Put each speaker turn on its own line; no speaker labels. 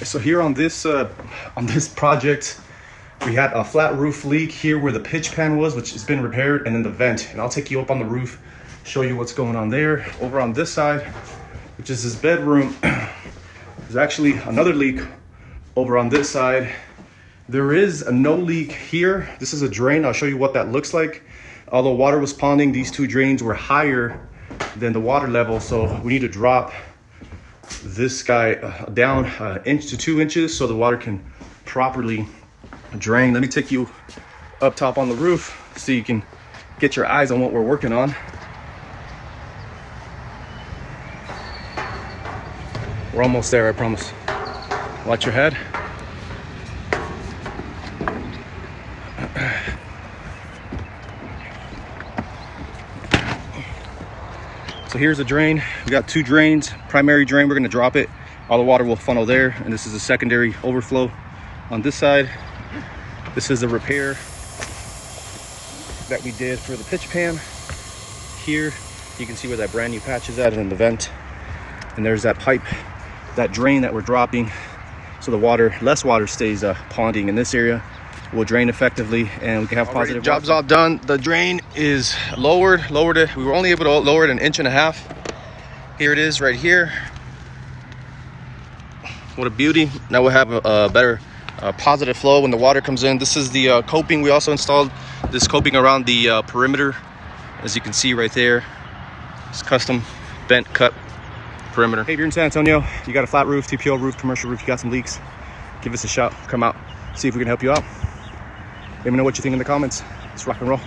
So here on this project, we had a flat roof leak here where the pitch pan was, which has been repaired, and then the vent. And I'll take you up on the roof, show you what's going on there. Over on this side, which is his bedroom, there's actually another leak over on this side. There is a no leak here. This is a drain. I'll show you what that looks like. Although water was ponding, these two drains were higher than the water level, so we need to drop this guy down 1 to 2 inches so the water can properly drain. Let me take you up top on the roof so you can get your eyes on what we're working on. We're almost there, I promise. Watch your head. So here's a drain. We got 2 drains. Primary drain, we're gonna drop it. All the water will funnel there, and this is a secondary overflow on this side. This is a repair that we did for the pitch pan. Here, you can see where that brand new patch is at, and then the vent. And there's that pipe, that drain that we're dropping, so the water, less water stays ponding in this area. Will drain effectively, and we can have positive. Job's all done. The drain is lowered it. We were only able to lower it 1.5 inches. Here it is right here. What a beauty. Now we'll have a better positive flow when the water comes in. This is the coping. We also installed this coping around the perimeter, as you can see right there. It's custom bent cut perimeter. Hey, if you're in San Antonio, you got a flat roof, TPO roof, commercial roof, you got some leaks, give us a shout. Come out, see if we can help you out. Let me know what you think in the comments. Let's rock and roll.